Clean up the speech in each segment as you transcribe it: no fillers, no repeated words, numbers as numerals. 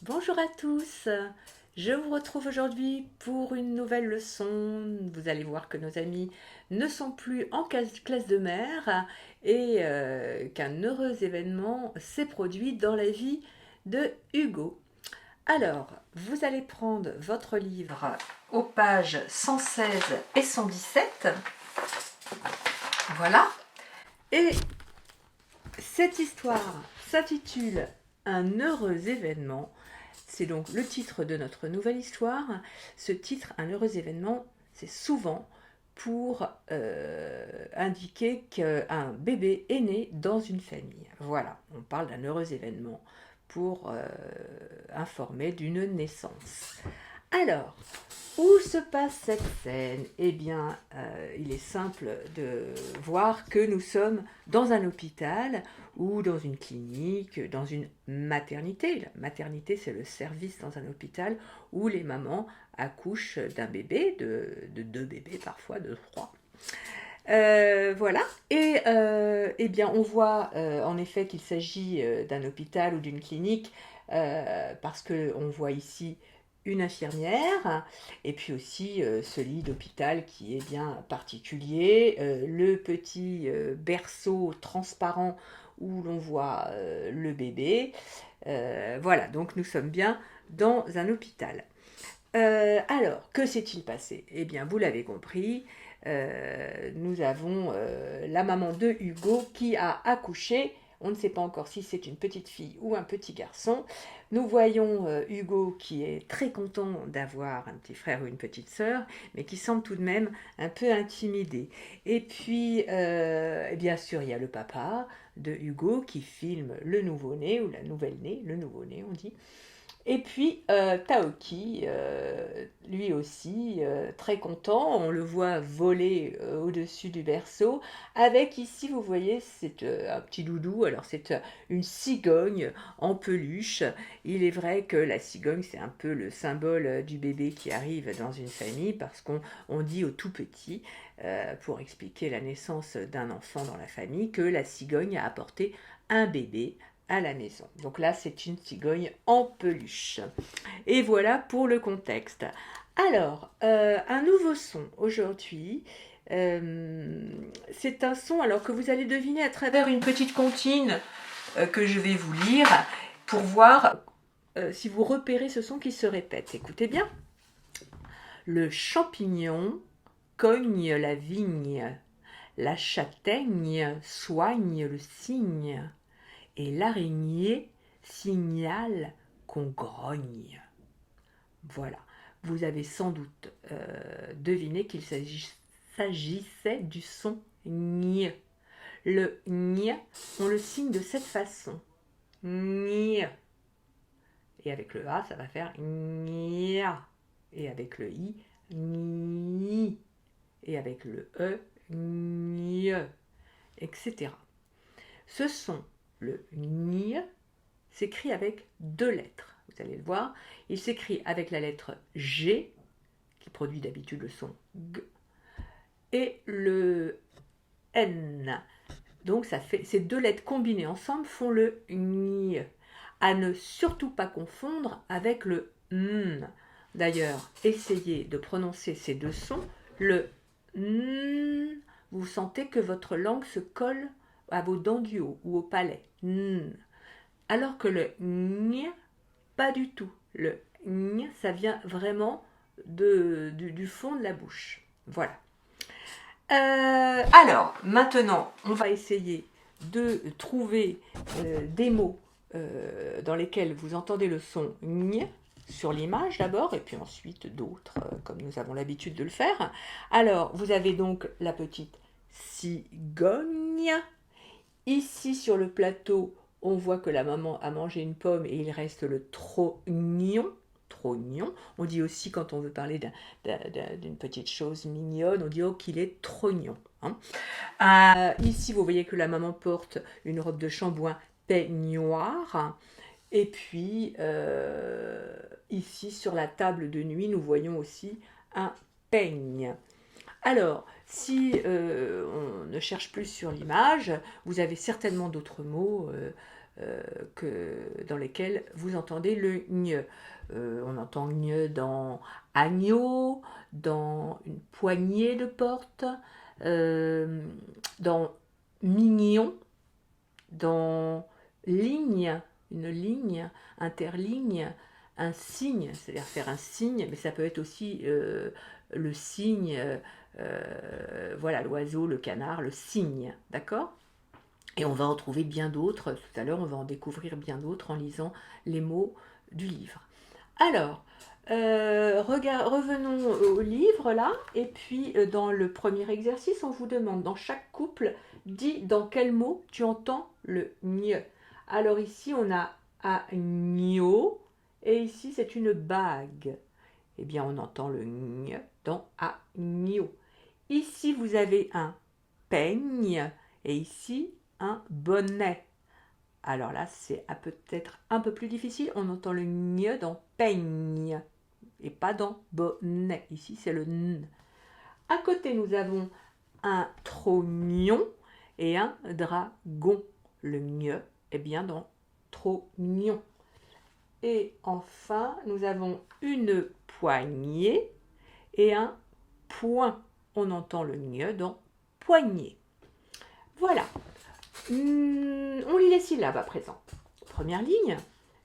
Bonjour à tous, je vous retrouve aujourd'hui pour une nouvelle leçon. Vous allez voir que nos amis ne sont plus en classe de mer et qu'un heureux événement s'est produit dans la vie de Hugo. Alors, vous allez prendre votre livre aux pages 116 et 117. Voilà. Et cette histoire s'intitule Un heureux événement. C'est donc le titre de notre nouvelle histoire. Ce titre, Un heureux événement, c'est souvent pour indiquer qu'un bébé est né dans une famille. Voilà, on parle d'un heureux événement pour informer d'une naissance. Alors, où se passe cette scène? Eh bien, il est simple de voir que nous sommes dans un hôpital ou dans une clinique, dans une maternité. La maternité, c'est le service dans un hôpital où les mamans accouchent d'un bébé, de deux bébés parfois, de trois. Voilà, et eh bien on voit en effet qu'il s'agit d'un hôpital ou d'une clinique parce qu'on voit ici une infirmière et puis aussi ce lit d'hôpital qui est bien particulier, le petit berceau transparent où l'on voit le bébé. Voilà, donc nous sommes bien dans un hôpital. Alors, que s'est-il passé? Eh bien, vous l'avez compris, nous avons la maman de Hugo qui a accouché. On ne sait pas encore si c'est une petite fille ou un petit garçon. Nous voyons Hugo qui est très content d'avoir un petit frère ou une petite sœur, mais qui semble tout de même un peu intimidé. Et puis, bien sûr, il y a le papa de Hugo qui filme le nouveau-né, ou la nouvelle-née, le nouveau-né on dit. Et puis Taoki, lui aussi, très content, on le voit voler au-dessus du berceau, avec ici, vous voyez, c'est un petit doudou, alors c'est une cigogne en peluche. Il est vrai que la cigogne, c'est un peu le symbole du bébé qui arrive dans une famille, parce qu'on dit au tout petit, pour expliquer la naissance d'un enfant dans la famille, que la cigogne a apporté un bébé à la maison. Donc là, c'est une cigogne en peluche. Et voilà pour le contexte. Alors, un nouveau son aujourd'hui. C'est un son alors que vous allez deviner à travers une petite comptine que je vais vous lire pour voir si vous repérez ce son qui se répète. Écoutez bien. Le champignon cogne la vigne, la châtaigne soigne le cygne, et l'araignée signale qu'on grogne. Voilà, vous avez sans doute deviné qu'il s'agissait du son ñ. Le ñ, on le signe de cette façon. Ñ. Et avec le A, ça va faire ñ. Et avec le I, ni. Et avec le E, ñ. Etc. Ce son, le ñ, s'écrit avec deux lettres. Vous allez le voir. Il s'écrit avec la lettre G, qui produit d'habitude le son G, et le N. Donc ça fait, ces deux lettres combinées ensemble font le ñ. À ne surtout pas confondre avec le N. D'ailleurs, essayez de prononcer ces deux sons. Le N, vous sentez que votre langue se colle à vos dents du haut ou au palais. N. Alors que le ñ, pas du tout. Le ñ, ça vient vraiment du fond de la bouche. Voilà. Alors, maintenant, on va essayer de trouver des mots dans lesquels vous entendez le son ñ sur l'image d'abord, et puis ensuite d'autres, comme nous avons l'habitude de le faire. Alors, vous avez donc la petite cigogne. Ici, sur le plateau, on voit que la maman a mangé une pomme et il reste le trognon. Trognon. On dit aussi, quand on veut parler d'une petite chose mignonne, on dit oh, qu'il est trognon. Hein. Ici, vous voyez que la maman porte une robe de chambouin peignoir. Et puis, ici, sur la table de nuit, nous voyons aussi un peigne. Alors, si on ne cherche plus sur l'image, vous avez certainement d'autres mots dans lesquels vous entendez le gne. On entend gne dans agneau, dans une poignée de porte, dans mignon, dans ligne, une ligne, interligne, un signe, c'est-à-dire faire un signe, mais ça peut être aussi le signe, voilà, l'oiseau, le canard, le cygne, d'accord? Et on va en trouver bien d'autres, tout à l'heure on va en découvrir bien d'autres en lisant les mots du livre. Alors, revenons au livre là, et puis dans le premier exercice, on vous demande dans chaque couple, dis dans quel mot tu entends le gne. Alors ici on a agneau, et ici c'est une bague. Eh bien on entend le gne dans agneau. Ici vous avez un peigne, et ici un bonnet. Alors là, c'est peut-être un peu plus difficile. On entend le gne dans peigne et pas dans bonnet. Ici, c'est le n. À côté, nous avons un trognon et un dragon. Le gne est bien dans trognon. Et enfin, nous avons une poignée et un point. On entend le gne dans poignée. Voilà. On lit les syllabes à présent. Première ligne,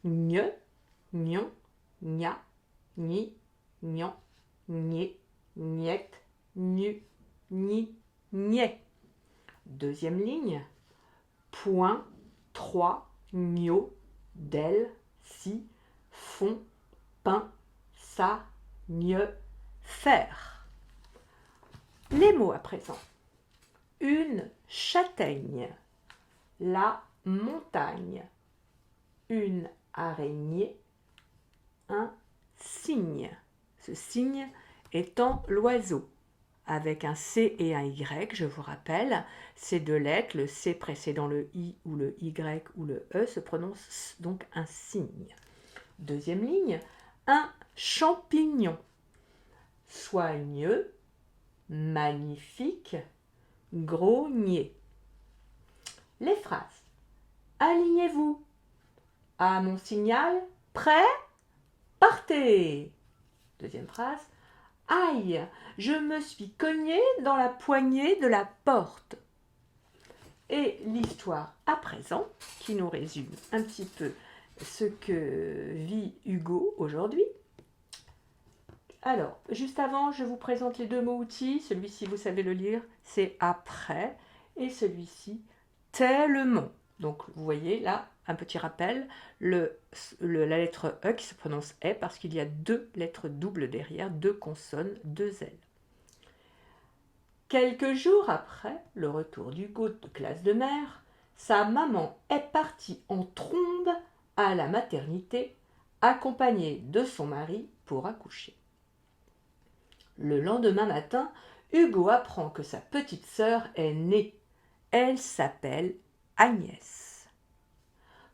gne, gnon, gna, gni, gnan, gné, gniet, gnu, gni, gniet. Deuxième ligne, point, trois, gno, del, si, fond, pain, sa, gne, faire. Les mots à présent. Une châtaigne. La montagne, une araignée, un cygne. Ce cygne étant l'oiseau, avec un C et un Y, je vous rappelle, ces deux lettres, le C précédant le I ou le Y ou le E, se prononce donc un cygne. Deuxième ligne, un champignon, soigneux, magnifique, grognier. Les phrases. Alignez-vous. À mon signal, prêt, partez. Deuxième phrase. Aïe, je me suis cogné dans la poignée de la porte. Et l'histoire à présent, qui nous résume un petit peu ce que vit Hugo aujourd'hui. Alors, juste avant, je vous présente les deux mots outils. Celui-ci, vous savez le lire, c'est après. Et celui-ci, tellement. Donc, vous voyez là, un petit rappel, la lettre E qui se prononce E parce qu'il y a deux lettres doubles derrière, deux consonnes, deux L. Quelques jours après le retour d'Hugo de classe de mer, sa maman est partie en trombe à la maternité, accompagnée de son mari pour accoucher. Le lendemain matin, Hugo apprend que sa petite sœur est née. Elle s'appelle Agnès.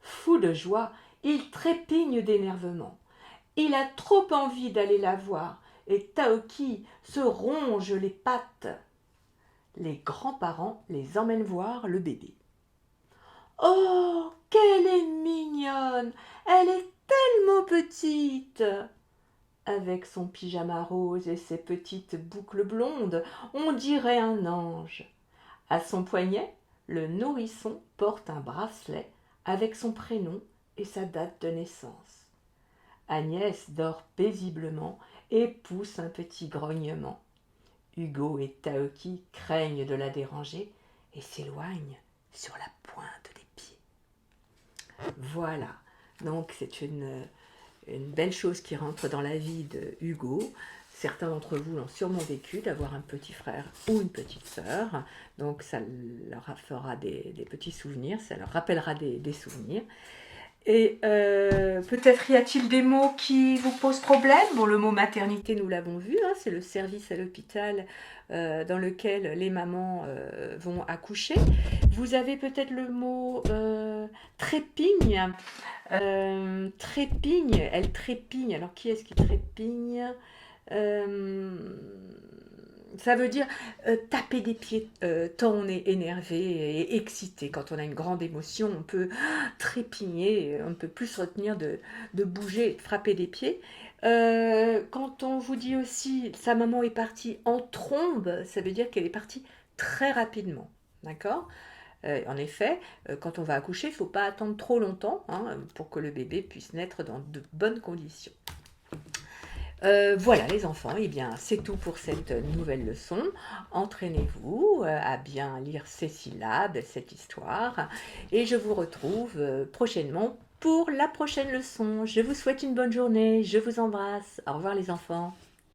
Fou de joie, il trépigne d'énervement. Il a trop envie d'aller la voir et Taoki se ronge les pattes. Les grands-parents les emmènent voir le bébé. « Oh, qu'elle est mignonne! Elle est tellement petite !» Avec son pyjama rose et ses petites boucles blondes, on dirait un ange. À son poignet, le nourrisson porte un bracelet avec son prénom et sa date de naissance. Agnès dort paisiblement et pousse un petit grognement. Hugo et Taoki craignent de la déranger et s'éloignent sur la pointe des pieds. Voilà, donc c'est une belle chose qui rentre dans la vie de Hugo. Certains d'entre vous l'ont sûrement vécu, d'avoir un petit frère ou une petite sœur. Donc ça leur fera des petits souvenirs, ça leur rappellera des souvenirs. Et peut-être y a-t-il des mots qui vous posent problème. Bon, le mot maternité, nous l'avons vu, hein, c'est le service à l'hôpital dans lequel les mamans vont accoucher. Vous avez peut-être le mot trépigne. Trépigne, elle trépigne. Alors, qui est-ce qui trépigne Ça veut dire taper des pieds tant on est énervé et excité. Quand on a une grande émotion, on peut trépigner, on ne peut plus se retenir de bouger et de frapper des pieds. Quand on vous dit aussi sa maman est partie en trombe, ça veut dire qu'elle est partie très rapidement. D'accord. En effet, quand on va accoucher, il ne faut pas attendre trop longtemps hein, pour que le bébé puisse naître dans de bonnes conditions. Voilà les enfants, et bien c'est tout pour cette nouvelle leçon. Entraînez-vous à bien lire ces syllabes, cette histoire, et je vous retrouve prochainement pour la prochaine leçon. Je vous souhaite une bonne journée, je vous embrasse. Au revoir les enfants.